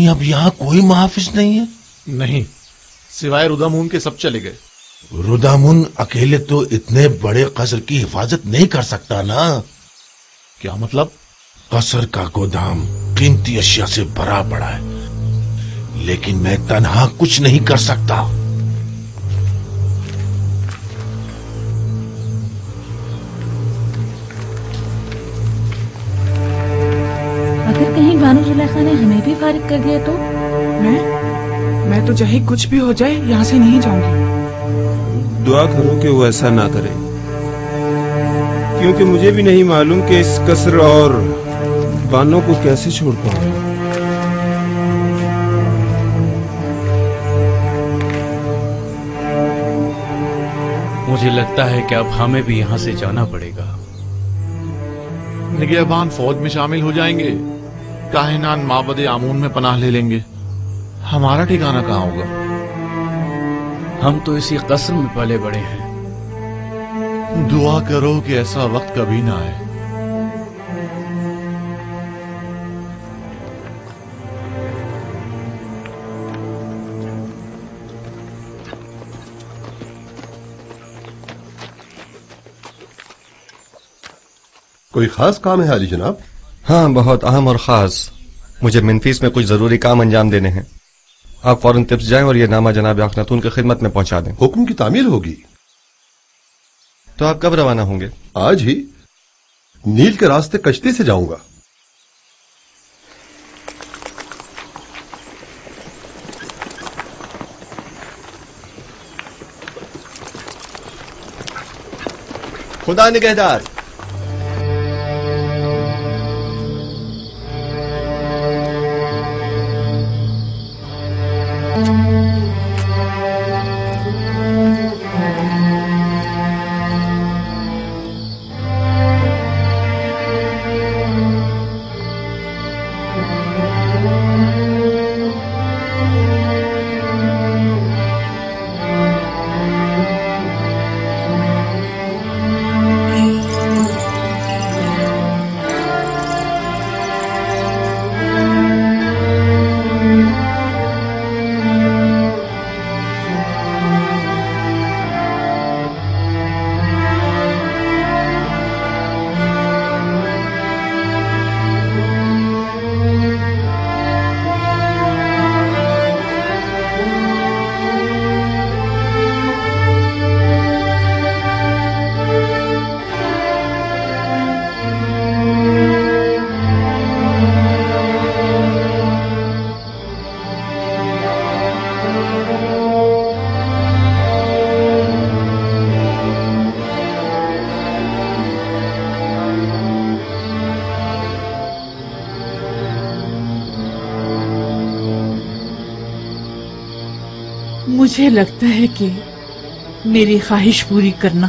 یعنی اب یہاں کوئی محافظ نہیں ہے؟ نہیں، سوائے رودامون کے سب چلے گئے۔ رودامون اکیلے تو اتنے بڑے قصر کی حفاظت نہیں کر سکتا نا۔ کیا مطلب؟ قصر کا گودام قیمتی اشیاء سے بھرا پڑا ہے، لیکن میں تنہا کچھ نہیں کر سکتا۔ اگر کہیں بانو زلیخا نے ہمیں بھی فارغ کر دیا تو؟ میں تو چاہے کچھ بھی ہو جائے یہاں سے نہیں جاؤں گی۔ دعا کرو کہ وہ ایسا نہ کرے، کیونکہ مجھے بھی نہیں معلوم کہ اس قصر اور بانوں کو کیسے چھوڑ پاؤں۔ مجھے لگتا ہے کہ اب ہمیں بھی یہاں سے جانا پڑے گا۔ نگہبان فوج میں شامل ہو جائیں گے، کاہنان معبد آمون میں پناہ لے لیں گے، ہمارا ٹھکانہ کہاں ہوگا؟ ہم تو اسی قصر میں پلے بڑے ہیں۔ دعا کرو کہ ایسا وقت کبھی نہ آئے۔ کوئی خاص کام ہے علی جناب؟ ہاں، بہت اہم اور خاص۔ مجھے منفیس میں کچھ ضروری کام انجام دینے ہیں۔ آپ فوراً تبس جائیں اور یہ نامہ جناب اخناتون کی خدمت میں پہنچا دیں۔ حکم کی تعمیل ہوگی۔ تو آپ کب روانہ ہوں گے؟ آج ہی نیل کے راستے کشتی سے جاؤں گا۔ خدا نگہدار۔ مجھے لگتا ہے کہ میری خواہش پوری کرنا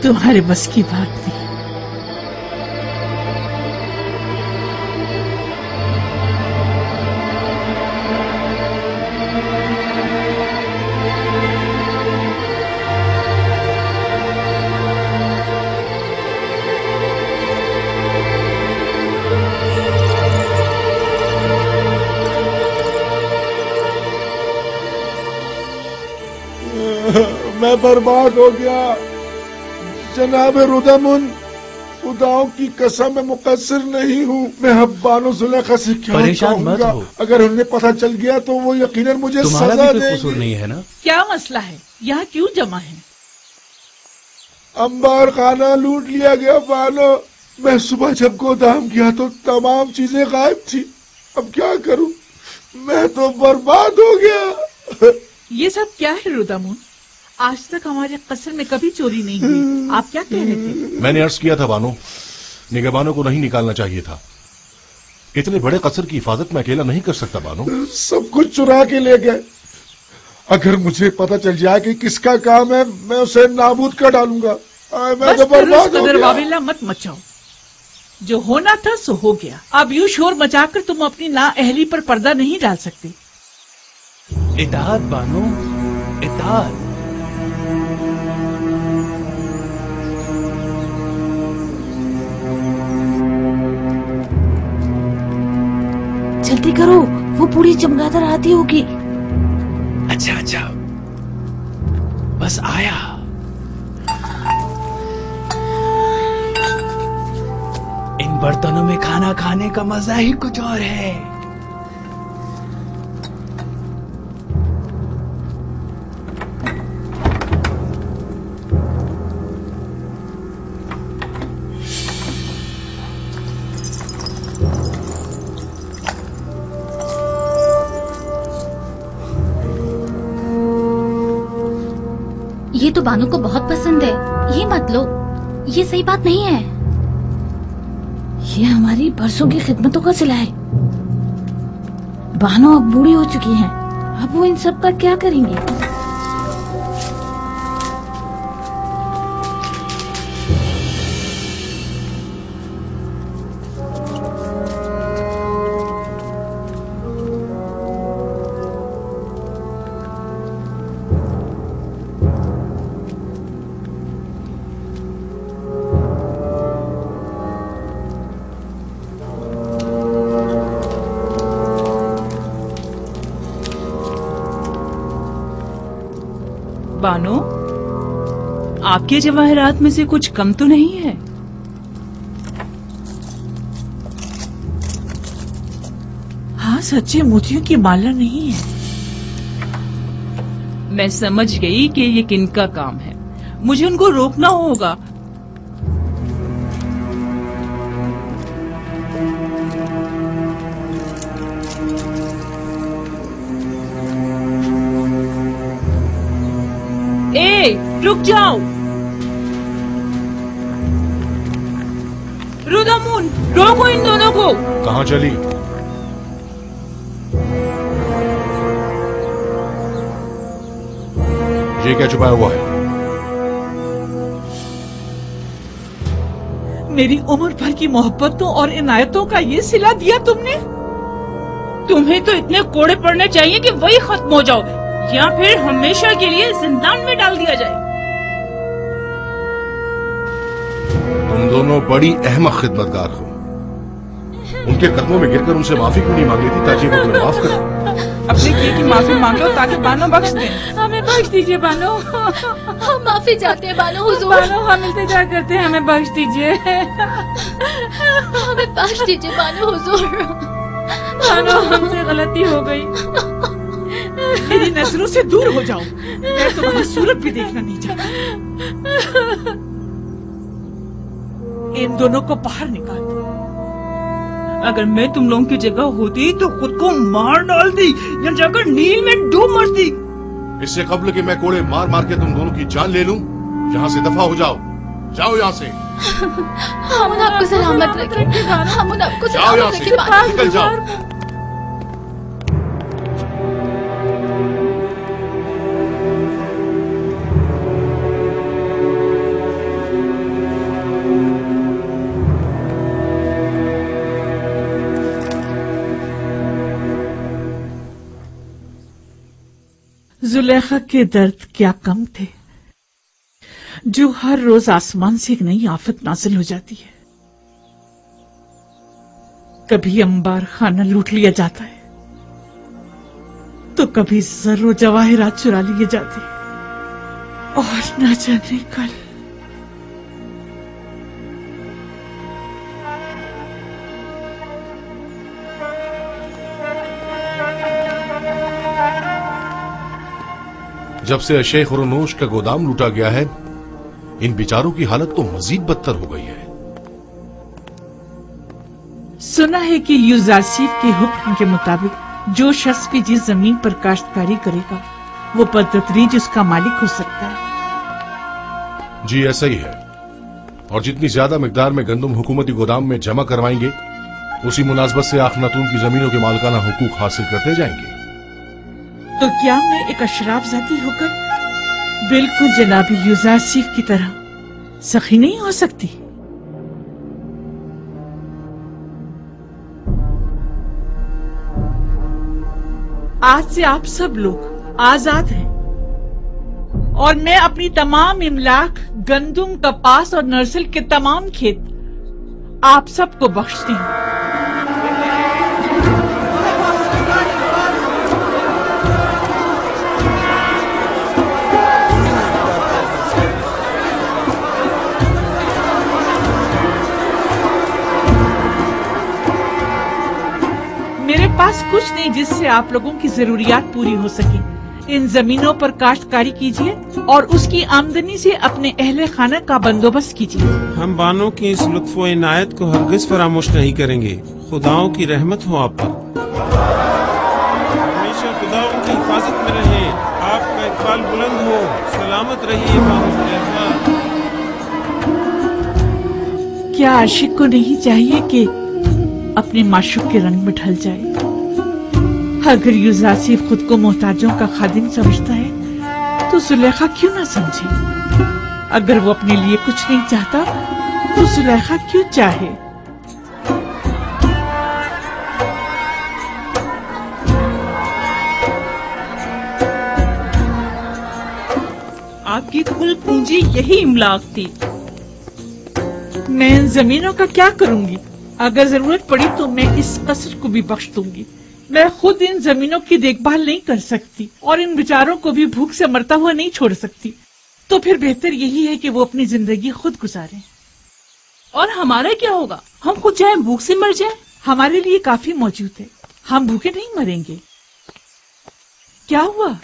تمہارے بس کی بات نہیں۔ میں برباد ہو گیا جناب رودامون، خداؤں کی قسم میں مقصر نہیں ہوں۔ میں اب بانو زلیخا سے کیا پریشان مت ہو، اگر انہیں پتہ چل گیا تو وہ یقیناً مجھے تمہارا سزا بھی دیں کوئی قصور گے۔ نہیں ہے نا؟ کیا مسئلہ ہے؟ یہاں کیوں جمع ہے؟ انبار خانہ لوٹ لیا گیا بانو۔ میں صبح جب گودام گیا تو تمام چیزیں غائب تھی۔ اب کیا کروں؟ میں تو برباد ہو گیا۔ یہ سب کیا ہے رودامون؟ آج تک ہمارے قصر میں کبھی چوری نہیں ہوئی، آپ کیا کہہ رہے تھے؟ میں نے عرض کیا تھا بانو، نگہبانوں کو نہیں نکالنا چاہیے تھا۔ اتنے بڑے قصر کی حفاظت میں اکیلا نہیں کر سکتا بانو۔ سب کچھ چرا کے لے گئے۔ اگر مجھے پتہ چل جائے کہ کس کا کام ہے میں اسے نابود کر ڈالوں گا۔ میں بس تو برباد ہو قدر گیا۔ واویلا مت مچاؤ، جو ہونا تھا سو ہو گیا۔ اب یوں شور مچا کر تم اپنی نااہلی پر پردہ نہیں ڈال سکتے۔ اطاعت بانو، اطاعت۔ जल्दी करो, वो बूढ़ी चमगादड़ आती होगी। अच्छा अच्छा, बस आया। इन बर्तनों में खाना खाने का मजा ही कुछ और है। ये तो बानो को बहुत पसंद है, ये मत लो, ये सही बात नहीं है। ये हमारी बरसों की खिदमतों का सिला है। बानो अब बूढ़ी हो चुकी हैं, अब वो इन सब का क्या करेंगी? बानो, आपके जवाहरात में से कुछ कम तो नहीं है? हाँ, सच्चे मोतियों की माला नहीं है। मैं समझ गई कि ये किनका काम है, मुझे उनको रोकना होगा। रुक जाओ रुदामुन, रोको इन दोनों को। कहाँ चली? ये क्या छुपाया हुआ है? मेरी उम्र भर की मोहब्बतों और इनायतों का ये सिला दिया तुमने। तुम्हें तो इतने कोड़े पड़ने चाहिए कि वही खत्म हो जाओ, या फिर हमेशा के लिए जिंदान में डाल दिया जाए। तुम दोनों बड़ी अहमक खिदमतगार हो। उनके कदमों में गिरकर उनसे माफी क्यों नहीं मांग लेती ताकि वो तुम्हें माफ करें? अपने किए की माफी मांगो ताकि बानो बख्श दे। हमें बख्श दीजिए बानो। हम माफी चाहते हैं बानो हुजूर। बानो, हम इल्तिजा करते हैं, हमें बख्श दीजिए। हमें बख्श दीजिए बानो हुजूर। बानो, हमसे गलती हो गई। मेरी नजरों से दूर हो जाओ, मैं तुम्हारी सूरत भी देखना नहीं चाहता। इन दोनों को बाहर निकाल दो। अगर मैं तुम लोगों की जगह होती तो खुद को मार डालती या जाकर नील में डूब मरती। इससे कबल कि मैं कोड़े मार मार के तुम दोनों की जान ले लूं, यहाँ से दफा हो जाओ। जाओ यहाँ से। हम आपको सलामत रखें। हम आपको जाओ यहाँ से, निकल जाओ। जुलेखा के दर्द क्या कम थे, जो हर रोज आसमान से एक नई आफत नाजिल हो जाती है। कभी अंबार खाना लूट लिया जाता है, तो कभी जर्रो जवाहिरात चुरा लिए जाते हैं, और न जाने कल। जब से शेख रुनूश का गोदाम लूटा गया है, इन बेचारों की हालत तो मजीद बदतर हो गई है। सुना है कि यूजारसीफ के हुक्म के मुताबिक जो शख्स भी जिस जमीन पर काश्तकारी करेगा, वो बदतरीज उसका मालिक हो सकता है। जी ऐसा ही है, और जितनी ज्यादा मिकदार में गंदम हुकूमती गोदाम में जमा करवाएंगे, उसी मुनासबत से आखनातून की जमीनों के मालिकाना हुकूक हासिल करते जाएंगे। तो क्या मैं एक अशराफ जाती होकर बिल्कुल जनाबी यूजारसीफ की तरह सखी नहीं हो सकती? आज से आप सब लोग आजाद हैं, और मैं अपनी तमाम इमलाक, गंदुम, कपास और नरसिल के तमाम खेत आप सबको बख्शती हूँ। पास कुछ नहीं जिससे आप लोगों की जरूरियात पूरी हो सके। इन जमीनों पर काश्तकारी कीजिए और उसकी आमदनी से अपने अहले खाना का बंदोबस्त कीजिए। हम बानों की इस लुत्फ व इनायत को हरगिज फरामोश नहीं करेंगे। खुदाओं की रहमत हो आप पर। हमेशा खुदाओं की हिफाजत में रहे। आपका इकबाल बुलंद हो। सलामत रहिए बानो जुलेखा। क्या आशिक को नहीं चाहिए कि अपने माशूक के रंग में ढल जाए? अगर यूजासिफ खुद को मोहताजों का खादिम समझता है तो जुलेखा क्यों ना समझे? अगर वो अपने लिए कुछ नहीं चाहता तो जुलेखा क्यों चाहे? आपकी कुल पूंजी यही इमलाक थी। मैं इन जमीनों का क्या करूंगी? अगर जरूरत पड़ी तो मैं इस कसर को भी बख्श दूंगी। मैं खुद इन जमीनों की देखभाल नहीं कर सकती और इन बेचारों को भी भूख से मरता हुआ नहीं छोड़ सकती। तो फिर बेहतर यही है कि वो अपनी जिंदगी खुद गुजारें। और हमारा क्या होगा? हम खुद जाएं, भूख से मर जाएं? हमारे लिए काफी मौजूद है, हम भूखे नहीं मरेंगे। क्या हुआ?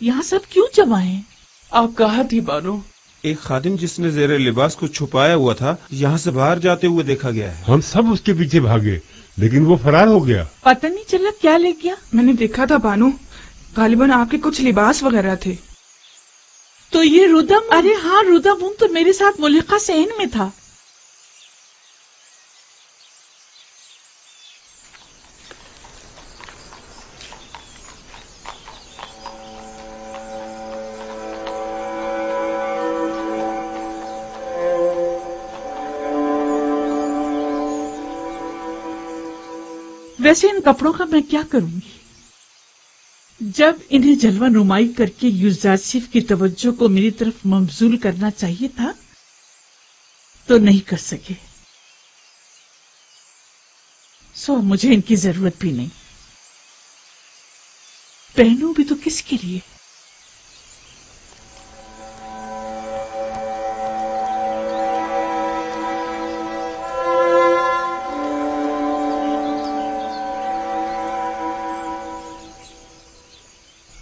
यहाँ सब क्यों जमा हैं? आप कहाँ थी बानो? एक खादिम जिसने जेरे लिबास को छुपाया हुआ था यहाँ से बाहर जाते हुए देखा गया है। हम सब उसके पीछे भागे लेकिन वो फरार हो गया। पता नहीं चला क्या ले गया। मैंने देखा था बानो, गालिबन आपके कुछ लिबास वगैरह थे। तो ये रुदम? अरे हाँ, रुदम तो मेरे साथ मुलिका सहन में था। वैसे इन कपड़ों का मैं क्या करूंगी? जब इन्हें जलवा नुमाई करके यूजासिफ की तवज्जो को मेरी तरफ मबजूल करना चाहिए था तो नहीं कर सके। सो मुझे इनकी जरूरत भी नहीं। पहनूं भी तो किसके लिए?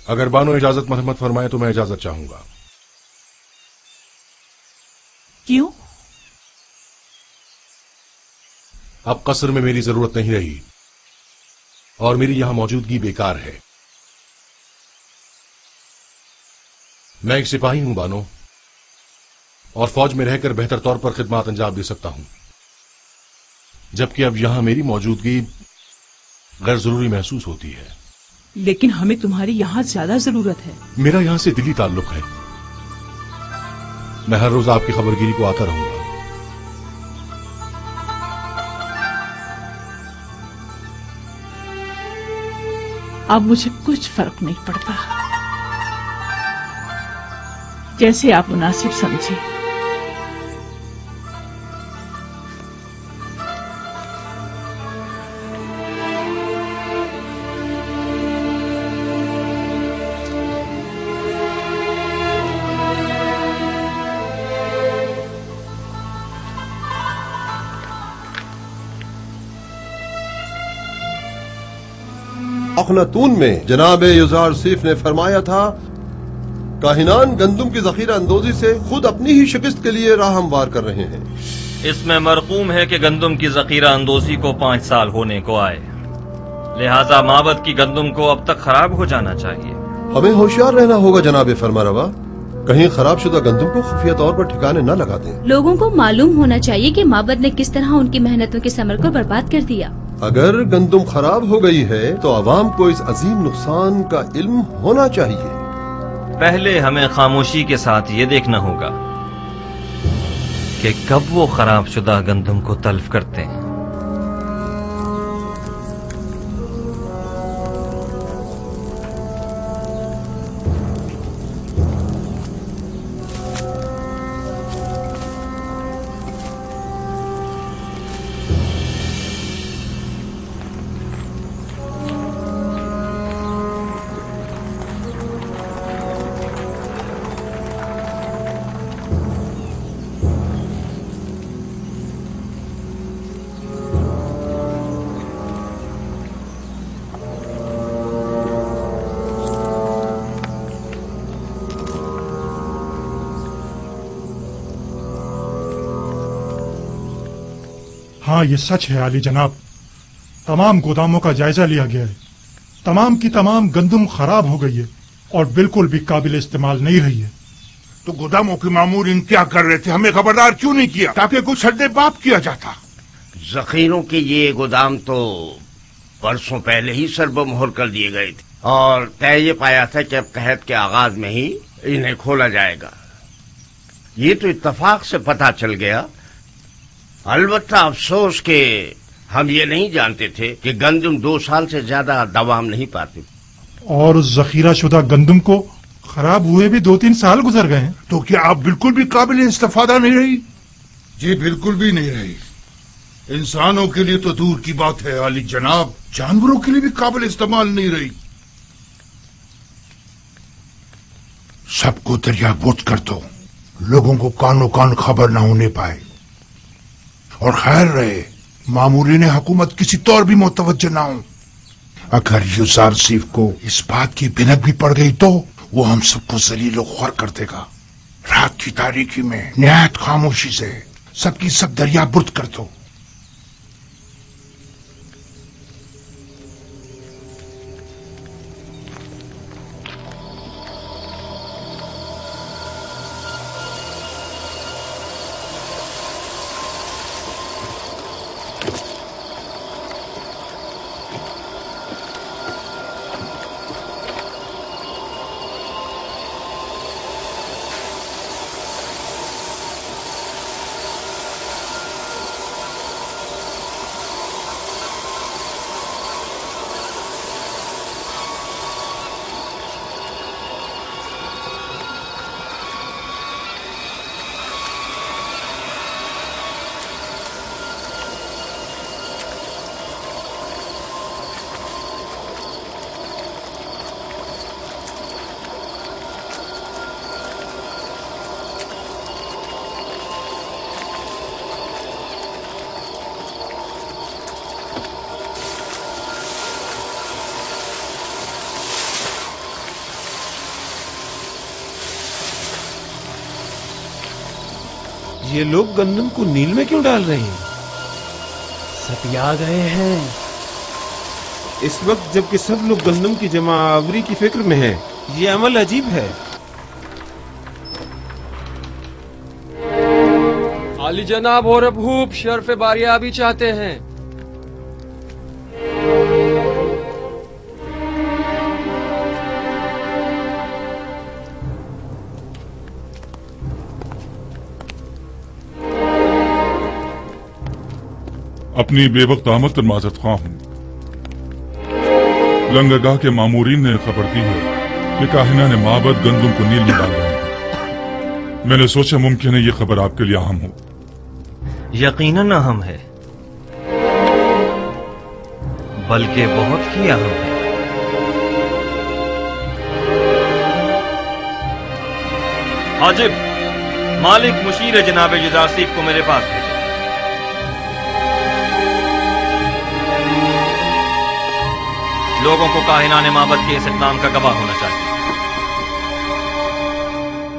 अगर बानो इजाजत मरहमत फरमाए तो मैं इजाजत चाहूंगा। क्यों? अब कसर में मेरी जरूरत नहीं रही और मेरी यहां मौजूदगी बेकार है। मैं एक सिपाही हूं बानो, और फौज में रहकर बेहतर तौर पर खिदमत अंजाम दे सकता हूं, जबकि अब यहां मेरी मौजूदगी गैर जरूरी महसूस होती है। लेकिन हमें तुम्हारी यहाँ ज्यादा जरूरत है। मेरा यहाँ से दिली ताल्लुक है। मैं हर रोज आपकी खबरगिरी को आता रहूंगा। अब मुझे कुछ फर्क नहीं पड़ता, जैसे आप मुनासिब समझे। अखनातून में जनाब यूजासिफ ने फरमाया था, काहिनान गंदुम की जखीरा अंदोजी से खुद अपनी ही शिकस्त के लिए राह हमवार कर रहे हैं। इसमें मरकूम है कि गंदुम की जखीरा अंदोजी को 5 साल होने को आए, लिहाजा माबद की गंदुम को अब तक खराब हो जाना चाहिए। हमें होशियार रहना होगा जनाब फरमारवा, कहीं खराब शुदा गंदुम को खुफिया तौर पर ठिकाने न लगा दें। लोगों को मालूम होना चाहिए कि माबद ने किस तरह उनकी मेहनतों के समर को बर्बाद कर दिया। अगर गंदुम खराब हो गई है तो अवाम को इस अजीम नुकसान का इल्म होना चाहिए। पहले हमें खामोशी के साथ ये देखना होगा कि कब वो खराब शुदा गंदुम को तल्फ करते हैं। हाँ, ये सच है आली जनाब। तमाम गोदामों का जायजा लिया गया है। तमाम की तमाम गंदम खराब हो गई है और बिल्कुल भी काबिल इस्तेमाल नहीं रही है। तो गोदामों के मामूरीन क्या कर रहे थे? हमें खबरदार क्यों नहीं किया ताकि कुछ हड्डे बाप किया जाता? जखीरों के ये गोदाम तो परसों पहले ही सरबमोहर कर दिए गए थे और तय ये पाया था कि अब कहत के आगाज में ही इन्हें खोला जाएगा। ये तो इत्तेफाक से पता चल गया। अलबत्ता अफसोस के हम ये नहीं जानते थे कि गंदम 2 साल से ज्यादा दवाम नहीं पाती और जखीरा शुदा गंदम को खराब हुए भी 2-3 साल गुजर गए हैं। तो क्या आप बिल्कुल भी काबिल इस्तेफादा नहीं रही? जी बिल्कुल भी नहीं रही। इंसानों के लिए तो दूर की बात है आली जनाब, जानवरों के लिए भी काबिल इस्तेमाल नहीं रही। सबको दरियाबुर्द कर दो, लोगों को कानो कान खबर न होने पाए। और खैर रहे मामूरीन हुकूमत किसी तौर भी मुतवज्जो न हो। अगर युजार सीफ को इस बात की भिनक भी पड़ गई तो वो हम सबको जलीलो ख्वार कर देगा। रात की तारीकी में निहायत खामोशी से सबकी सब दरियाबुर्द कर दो। ये लोग गंदम को नील में क्यों डाल रहे हैं? सतिया गए हैं। इस वक्त जबकि सब लोग गंदम की जमा आवरी की फिक्र में हैं, ये अमल अजीब है। आली जनाब और अबूब शर्फ बारियाबी चाहते हैं। अपनी बेवक्त आमद पर माजरत ख्वाह हूं। लंगरगाह के मामूरीन ने खबर दी है कि काहिना ने माबद गंदम को नील में डाल रहे हैं। मैंने सोचा मुमकिन है ये खबर आपके लिए अहम हो। यकीनन अहम है, बल्कि बहुत ही अहम है। हाजिब, मालिक मुशीर जनाब युजार सीफ को मेरे पास भेजो। लोगों को काहिनाने माबद के इस इक़दाम का गवाह होना चाहिए।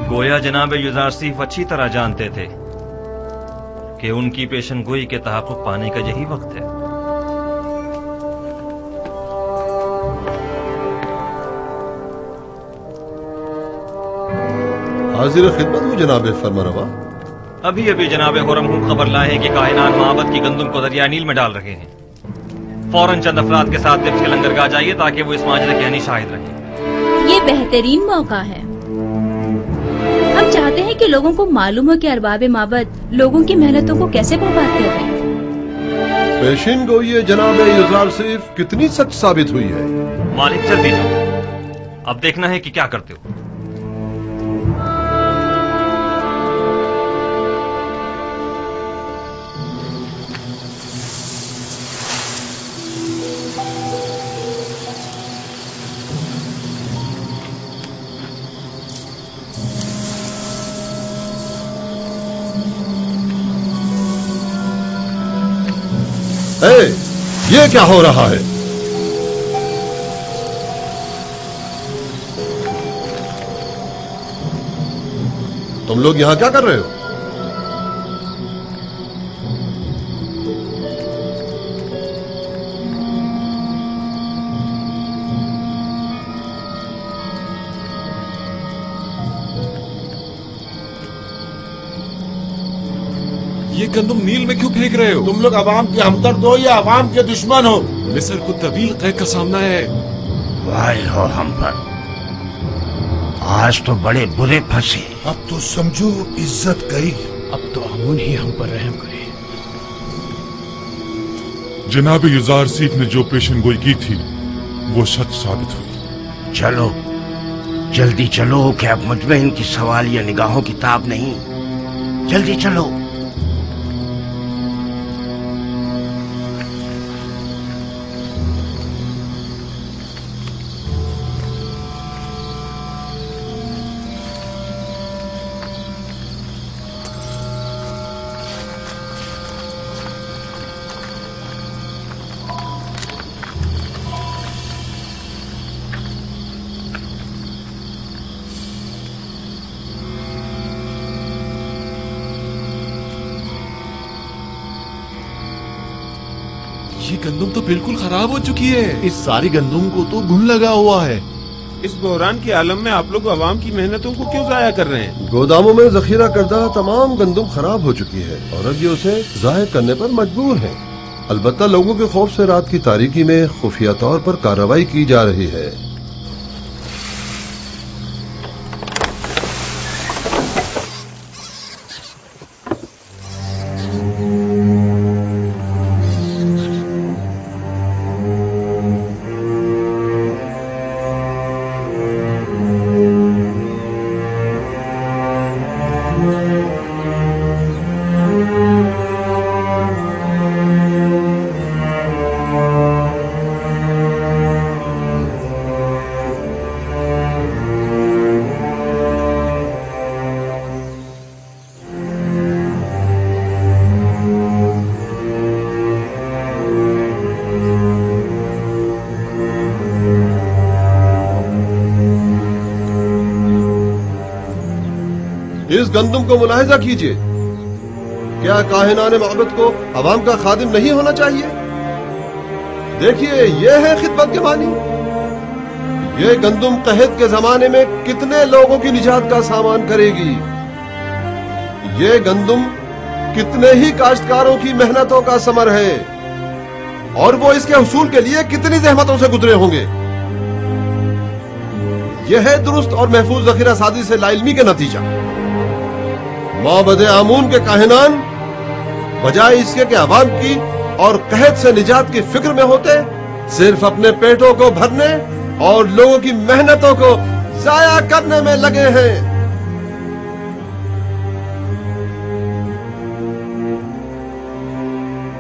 गोया जनाब युजार सीफ अच्छी तरह जानते थे कि उनकी पेशनगोई के तहक़्क़ुक़ पाने का यही वक्त है। हाजिर खिदमत हूँ जनाब फरमारवा। अभी अभी जनाब खुरम खबर लाए हैं कि काहिनान माबद की गंदम को दरिया नील में डाल रहे हैं। फौरन चंद अफराद के साथ लिफ्ट के लंगरगाह जाइए ताकि वो इस माजरे के यानी शाहिद रहें। ये बेहतरीन मौका है। हम चाहते हैं कि लोगों को मालूम हो कि अरबाब माबद लोगों की मेहनतों को कैसे बर्बाद कर रहे हैं। पेशिन गोई जनाब युजार सीफ कितनी सच साबित हुई है। मालिक जल्दी जाओ, अब देखना है कि क्या करते हो। ये क्या हो रहा है? तुम लोग यहां क्या कर रहे हो? गंदुम नील में क्यों फेंक रहे हो? तुम लोग अवाम के हमदर्द हो या अवाम के दुश्मन हो? मिस्र को तवील कैद का सामना है। वाह हो हम पर, आज तो बड़े बुरे फंसे। अब तो समझो इज्जत गई। अब तो अमून ही हम पर रहम करे। जनाब युजार सीफ ने जो पेशन गोई की थी वो सच साबित हुई। चलो जल्दी चलो कि अब मुझ में इनकी सवालिया निगाहों की ताब नहीं। जल्दी चलो। ये गंदुम तो बिल्कुल खराब हो चुकी है। इस सारी गंदुम को तो घुन लगा हुआ है। इस बहरान के आलम में आप लोग अवाम की मेहनतों को क्यों जाया कर रहे हैं? गोदामों में जखीरा करदा तमाम गंदुम खराब हो चुकी है और अब ये उसे जाहिर करने पर मजबूर है। अलबत्ता लोगों के खौफ से रात की तारीकी में खुफिया तौर पर कार्रवाई की जा रही है। इस गंदुम को मुलाहिजा कीजिए। क्या काहिनाने मोहब्बत को अवाम का खादिम नहीं होना चाहिए? देखिए, ये है खिदमत के मानी। ये गंदुम कहत के जमाने में कितने लोगों की निजात का सामान करेगी। ये गंदुम कितने ही काश्तकारों की मेहनतों का समर है और वो इसके हुसूल के लिए कितनी जहमतों से गुजरे होंगे। यह है दुरुस्त और महफूज जखीरा साजी से लाइल्मी का नतीजा। माबद आमून के काहिनान बजाय इसके कि अवाम की और कहत से निजात की फिक्र में होते, सिर्फ अपने पेटों को भरने और लोगों की मेहनतों को जाया करने में लगे हैं।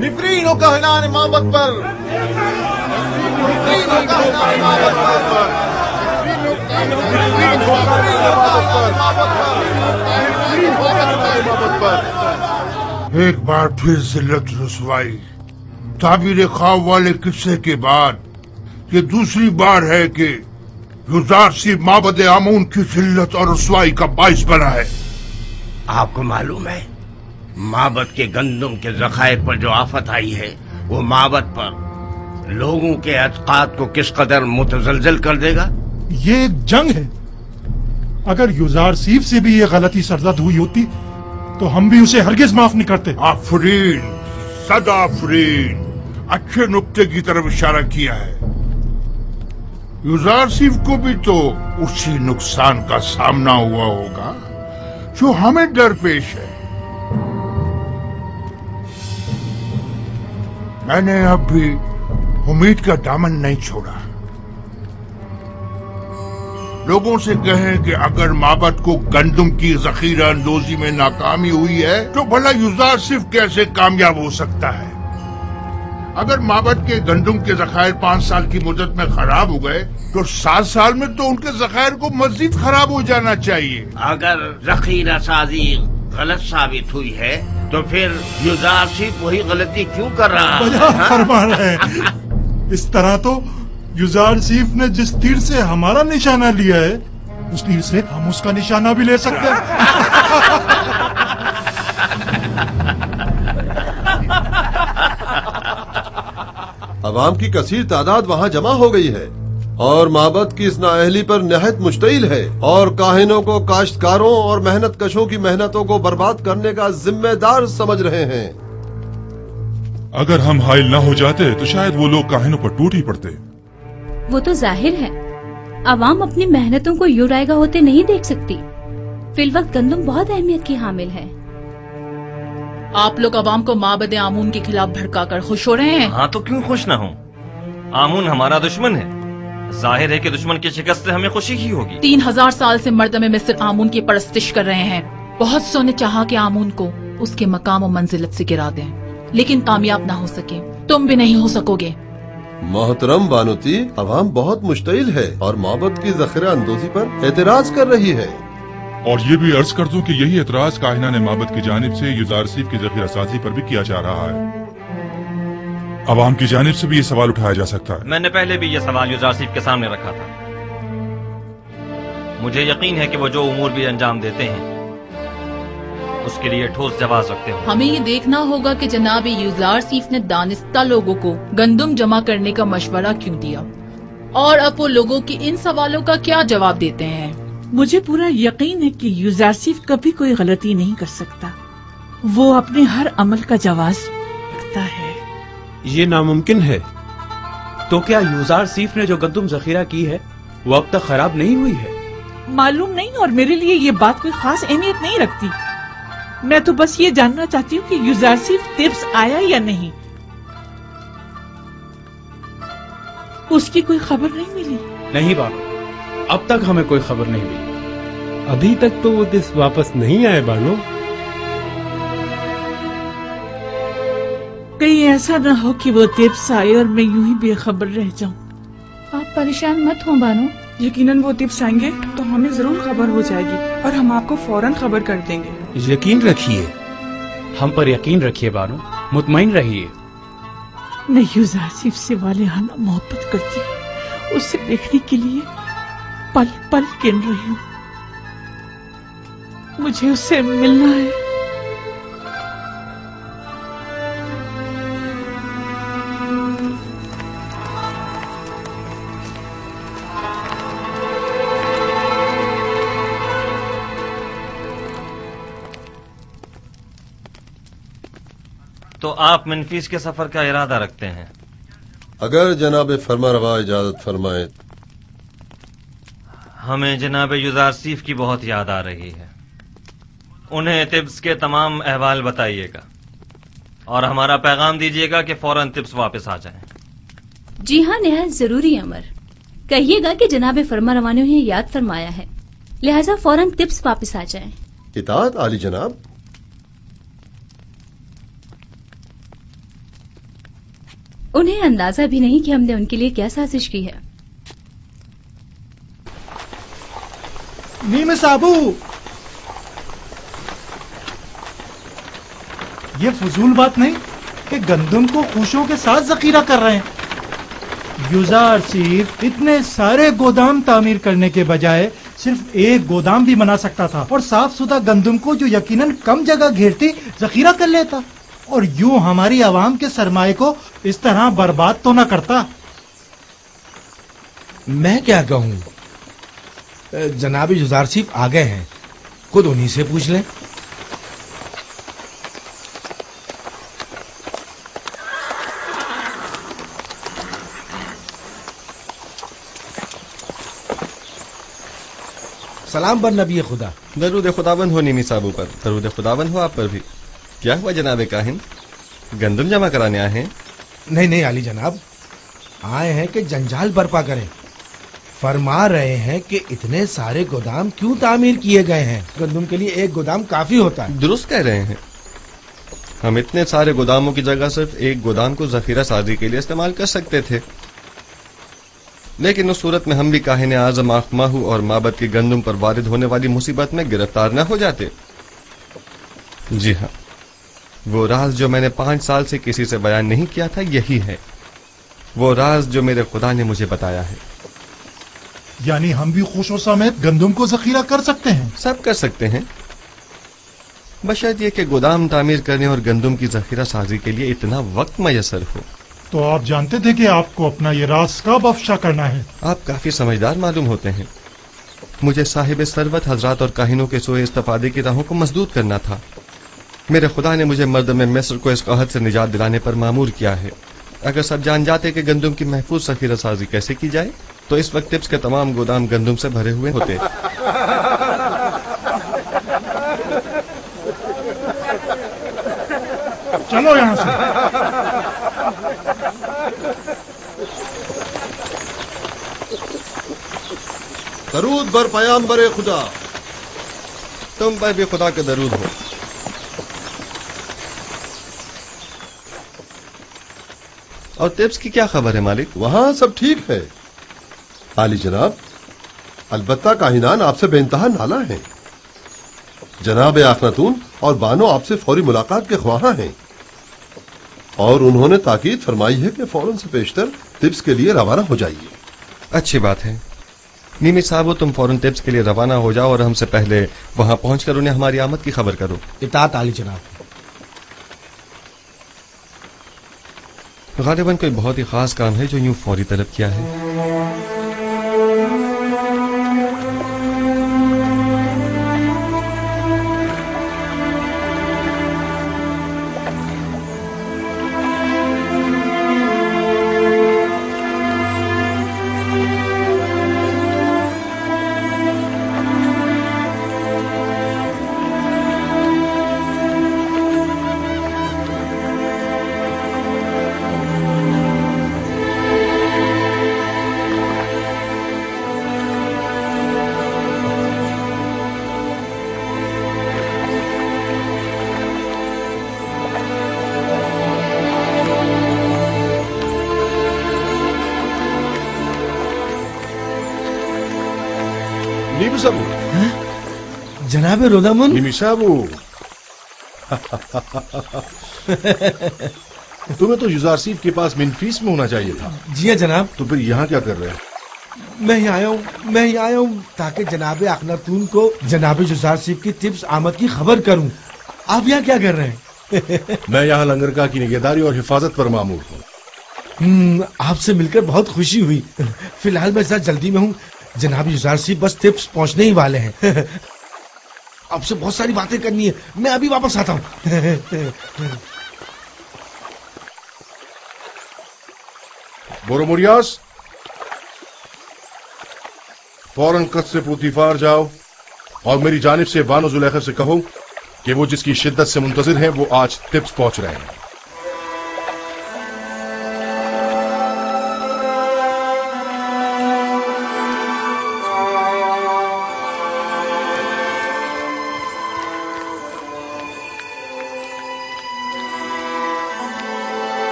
निफरीन हो काहिनान माबद पर, निफरीन हो काहिनान माबद पर, एक बार फिर जिल्लत रुसवाई। ताबीर ख्वाब वाले किस्से के बाद ये दूसरी बार है कि युजार सिर्फ माबद आमून की जिल्लत और रुसवाई का बाइस बना है। आपको मालूम है माबद के गंदुम के जखायर पर जो आफत आई है वो माबद पर लोगों के अतकाद को किस कदर मुतजलजल कर देगा। ये एक जंग है। अगर युजार सीफ से भी ये गलती सरजद हुई होती तो हम भी उसे हरगिज माफ नहीं करते। आफरीन, सदा आफरीन, अच्छे नुक्ते की तरफ इशारा किया है। युजार सीफ को भी तो उसी नुकसान का सामना हुआ होगा जो हमें दरपेश है। मैंने अब भी उम्मीद का दामन नहीं छोड़ा। लोगों से कहें कि अगर माबद को गंदुम की जखीरा अंदोजी में नाकामी हुई है तो भला युजार सिर्फ कैसे कामयाब हो सकता है। अगर माबद के गंदुम के जखायर 5 साल की मुद्दत में खराब हो गए तो 7 साल में तो उनके जखायर को मजीद खराब हो जाना चाहिए। अगर जखीरा साजी गलत साबित हुई है तो फिर युजार सिर्फ वही गलती क्यों कर रहा है? फरमा रहे हैं। इस तरह तो युजार सीफ ने जिस तीर से हमारा निशाना लिया है उस तीर से हम उसका निशाना भी ले सकते हैं। अवाम की कसीर तादाद वहां जमा हो गई है اور معبد کی اس نااہلی پر نہایت مشتعل ہے اور کاہنوں کو کاشتکاروں اور محنت کشوں کی محنتوں کو برباد کرنے کا ذمہ دار سمجھ رہے ہیں۔ اگر ہم حائل نہ ہو جاتے تو شاید وہ لوگ کاہنوں پر ٹوٹ ہی پڑتے۔ وہ تو ظاہر ہے، عوام اپنی محنتوں کو یوں رائگاں ہوتے نہیں دیکھ سکتی۔ فی الوقت گندم بہت اہمیت کی حامل ہے۔ آپ لوگ عوام کو معبد آمون کے خلاف بھڑکا کر خوش ہو رہے ہیں؟ ہاں تو کیوں خوش نہ ہوں؟ آمون ہمارا دشمن ہے، ظاہر ہے کہ دشمن کی شکست سے ہمیں خوشی ہی ہوگی۔ 3000 سال سے مردم مصر آمون کی پرستش کر رہے ہیں۔ بہت سو نے چاہا کہ آمون کو اس کے مقام و منزلت سے گرا دیں، لیکن کامیاب نہ ہو سکے۔ تم بھی نہیں ہو سکو گے۔ محترم بانوتی، عوام بہت مشتعل ہے اور معبد کی ذخیرہ اندوزی پر اعتراض کر رہی ہے۔ اور یہ بھی عرض کر دوں کہ یہی اعتراض کاہنان معبد کی جانب سے یوزارسیف کی ذخیرہ سازی پر بھی کیا جا رہا ہے۔ عوام کی جانب سے بھی یہ سوال اٹھایا جا سکتا ہے۔ میں نے پہلے بھی یہ سوال یوزارسیف کے سامنے رکھا تھا۔ مجھے یقین ہے کہ وہ جو امور بھی انجام دیتے ہیں اس کے لیے ٹھوس جواز رکھتے ہیں۔ ہمیں یہ دیکھنا ہوگا کہ جناب یوزارسیف نے دانستہ لوگوں کو گندم جمع کرنے کا مشورہ کیوں دیا، اور اب وہ لوگوں کی ان سوالوں کا کیا جواب دیتے ہیں۔ مجھے پورا یقین ہے کہ یوزارسیف کبھی کوئی غلطی نہیں کر سکتا، وہ اپنے ہر عمل کا جواز رکھتا ہے۔ یہ ناممکن ہے۔ تو کیا یوزارسیف نے جو گندم ذخیرہ کی ہے وہ اب تک خراب نہیں ہوئی ہے؟ معلوم نہیں، اور میرے لیے یہ بات کوئی خاص اہمیت نہیں رکھتی۔ میں تو بس یہ جاننا چاہتی ہوں کہ یوزارسیف طبس آیا یا نہیں۔ اس کی کوئی خبر نہیں ملی؟ نہیں بانو، اب تک ہمیں کوئی خبر نہیں ملی۔ ابھی تک تو وہ طبس واپس نہیں آئے بانو۔ کہیں ایسا نہ ہو کہ وہ طبس آئے اور میں یوں ہی بے خبر رہ جاؤں۔ آپ پریشان مت ہوں بانو، یقیناً وہ طبس آئیں گے تو ہمیں ضرور خبر ہو جائے گی اور ہم آپ کو فوراً خبر کر دیں گے۔ یقین رکھیے، ہم پر یقین رکھیے بانو، مطمئن رہیے۔ میں یوزارسیف سے والہانہ محبت کرتی ہوں، اسے دیکھنے کے لیے پل پل گن رہی ہوں۔ مجھے اس سے ملنا ہے۔ تو آپ منفیس کے سفر کا ارادہ رکھتے ہیں؟ اگر جناب فرما روا اجازت فرمائے۔ ہمیں جناب یوزارسیف کی بہت یاد آ رہی ہے۔ انہیں طبس کے تمام احوال بتائیے گا اور ہمارا پیغام دیجیے گا کہ فوراً طبس واپس آ جائیں۔ جی ہاں، نہایت ضروری امر۔ کہیے گا کہ جناب فرما روا نے انہیں یاد فرمایا ہے، لہذا فوراً طبس واپس آ جائیں۔ اطاعت عالی جناب۔ انہیں اندازہ بھی نہیں کہ ہم نے ان کے لیے کیا سازش کی ہے۔ نیم صابو، یہ فضول بات نہیں کہ گندم کو خوشوں کے ساتھ ذخیرہ کر رہے ہیں۔ یوزارسیف اتنے سارے گودام تعمیر کرنے کے بجائے صرف ایک گودام بھی بنا سکتا تھا اور صاف ستھرا گندم کو جو یقیناً کم جگہ گھیرتی ذخیرہ کر لیتا، اور یوں ہماری عوام کے سرمایے کو اس طرح برباد تو نہ کرتا۔ میں کیا کہوں، جناب یوزارسیف آ گئے ہیں، خود انہی سے پوچھ لیں۔ سلام بر نبی خدا۔ درود خداوند ہو نیمی صاحبوں پر، درود خداوند ہو آپ پر بھی۔ کیا ہوا جناب کاہن، گندم جمع کرانے آئے ہیں؟ نہیں علی جناب، آئے ہیں کہ جنجال برپا کریں۔ فرما رہے ہیں کہ اتنے سارے گودام کیوں تعمیر کیے گئے ہیں، گندم کے لیے ایک گودام کافی ہوتا ہے۔ درست کہہ رہے ہیں، ہم اتنے سارے گوداموں کی جگہ صرف ایک گودام کو ذخیرہ سازی کے لیے استعمال کر سکتے تھے، لیکن اس صورت میں ہم بھی کاہن اعظم آخماہو اور معبد کی گندم پر وارد ہونے والی مصیبت میں گرفتار نہ ہو جاتے۔ جی ہاں، وہ راز جو میں نے 5 سال سے کسی سے بیان نہیں کیا تھا یہی ہے، وہ راز جو میرے خدا نے مجھے بتایا ہے۔ یعنی ہم بھی خوشوں سمیت گندم کو ذخیرہ کر سکتے ہیں؟ سب کر سکتے ہیں، بشرط یہ کہ گودام تعمیر کرنے اور گندم کی ذخیرہ سازی کے لیے اتنا وقت میسر ہو۔ تو آپ جانتے تھے کہ آپ کو اپنا یہ راز کب افشا کرنا ہے؟ آپ کافی سمجھدار معلوم ہوتے ہیں. مجھے صاحب ثروت حضرات اور کاہنوں کے سوئے استفادے کی راہوں کو مسدود کرنا تھا. میرے خدا نے مجھے مردم مصر کو اس قحط سے نجات دلانے پر مامور کیا ہے. اگر سب جان جاتے کہ گندم کی محفوظ ذخیرہ سازی کیسے کی جائے تو اس وقت ٹپس کے تمام گودام گندم سے بھرے ہوئے ہوتے. چلو یہاں سے. درود بر پیامبر خدا. تم پر بھی خدا کا درود ہو. اور ٹپس کی کیا خبر ہے مالک؟ وہاں سب ٹھیک ہے عالی جناب. البتہ کاہنان آپ سے بے انتہا نالاں ہیں. جناب آخناتون اور بانو آپ سے فوری ملاقات کے خواہاں ہیں اور انہوں نے تاکید فرمائی ہے کہ فوراً سے پیشتر ٹپس کے لیے روانہ ہو جائیے. اچھی بات ہے. نیمی صاحب تم فوراً ٹپس کے لیے روانہ ہو جاؤ اور ہم سے پہلے وہاں پہنچ کر انہیں ہماری آمد کی خبر کرو. اطاعت عالی جناب. غالباً کوئی بہت ہی خاص کام ہے جو یوں فوری طلب کیا ہے. جناب رودامن. نیمی صاحب تمہیں تو یوزارسیف کے پاس منفیس میں ہونا چاہیے تھا. جی جناب. تو پھر یہاں کیا کر رہے ہیں؟ میں ہی آیا ہوں تاکہ جناب اخناتون کو جناب یوزارسیف کی ٹپس آمد کی خبر کروں. آپ یہاں کیا کر رہے ہیں؟ میں یہاں لنگرگاہ کی نگہداری اور حفاظت پر مامور ہوں. آپ سے مل کر بہت خوشی ہوئی. فی الحال میں ذرا جلدی میں ہوں. جناب یوزارسیف بس ٹپس پہنچنے ہی والے ہیں. آپ سے بہت ساری باتیں کرنی ہے. میں ابھی واپس آتا ہوں. بوروموریاس فوراً قد سے پوتیفار جاؤ اور میری جانب سے بانو زلیخا سے کہو کہ وہ جس کی شدت سے منتظر ہیں وہ آج ٹپس پہنچ رہے ہیں.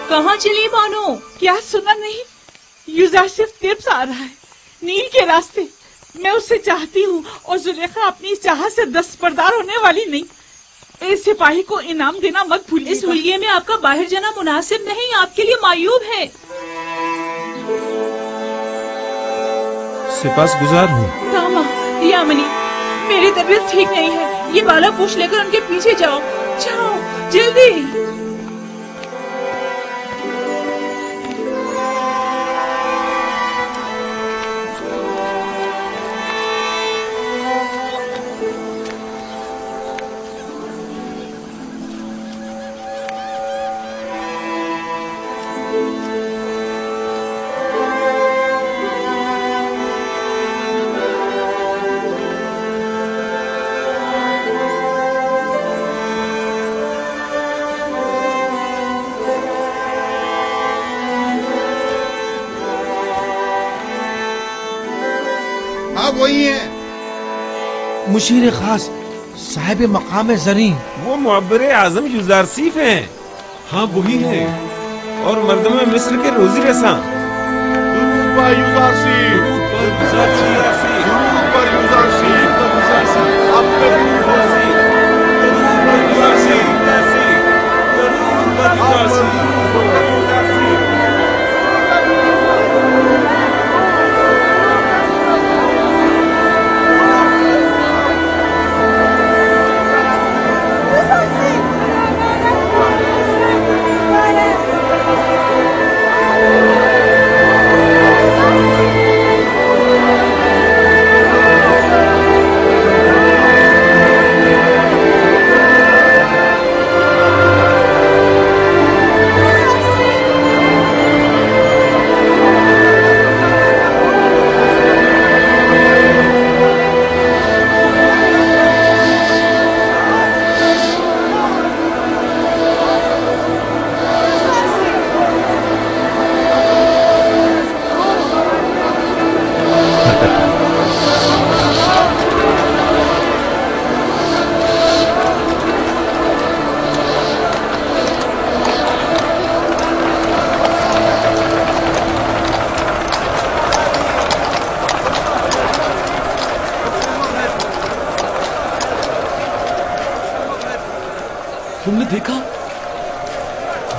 کہاں چلی بانو؟ کیا سنا نہیں؟ یوزارسیف ٹپس آ رہا ہے نیل کے راستے. میں اسے چاہتی ہوں اور زلیخا اپنی چاہت سے دستبردار ہونے والی نہیں. اس سپاہی کو انعام دینا مت بھولیے. اس حلیے میں آپ کا باہر جانا مناسب نہیں. آپ کے لیے معیوب ہے. سپاس گزار ہوں. تاما یامنی میری طبیعت ٹھیک نہیں ہے. یہ بالا پوچھ لے کر ان کے پیچھے جاؤ. جاؤ جلدی. وہی ہیں مشیر خاص صاحب مقام زرین. وہ معبر اعظم یوزارسیف ہیں. ہاں وہی ہیں. اور مردم مصر کے روزی رساں.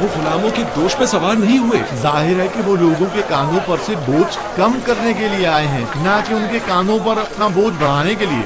वो गुलामों के दोष पे सवार नहीं हुए। जाहिर है कि वो लोगों के कांधों पर से बोझ कम करने के लिए आए हैं, ना कि उनके कांधों पर अपना बोझ बढ़ाने के लिए।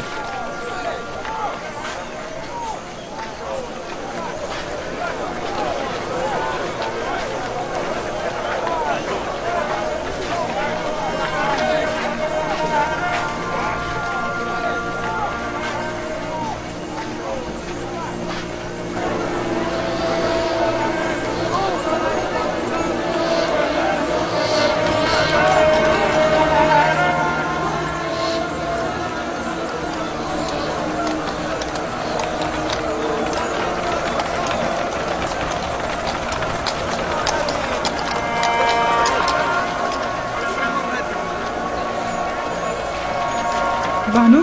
बानो,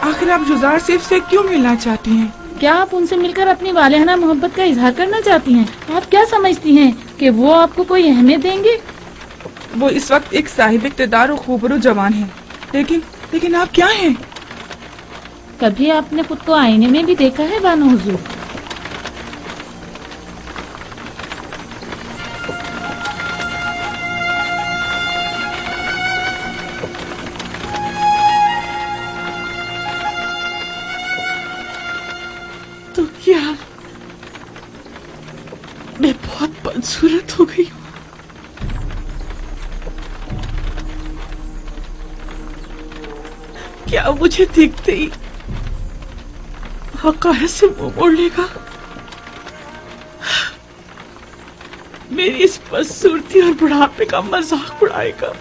आखिर आप जुजार सिर्फ से क्यों मिलना चाहती हैं? क्या आप उनसे मिलकर अपनी वालिहाना मोहब्बत का इजहार करना चाहती हैं? आप क्या समझती हैं कि वो आपको कोई अहमियत देंगे? वो इस वक्त एक साहिब इक़्तिदार और खूबरू जवान है, लेकिन आप क्या हैं? कभी आपने खुद को आईने में भी देखा है बानो हुजूर? तो क्या मैं बहुत बदसूरत हो गई हूँ? क्या मुझे देखते ही हक़ाइक़ से मुंह मोड़ लेगा? मेरी इस बदसूरती और बुढ़ापे का मजाक उड़ाएगा?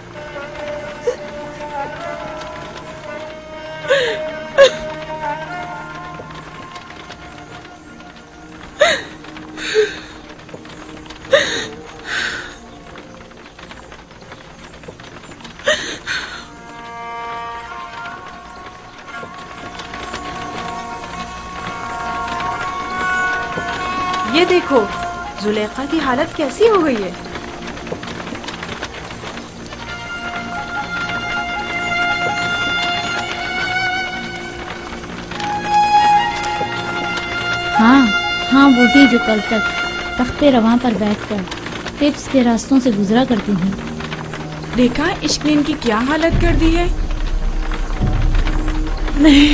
ये देखो, जुलेखा की हालत कैसी हो गई है। हाँ बूढ़ी जो कल तक तख्ते रवां पर बैठकर टिप्स के रास्तों से गुजरा करती हूँ। देखा इश्क ने इनकी क्या हालत कर दी है। नहीं।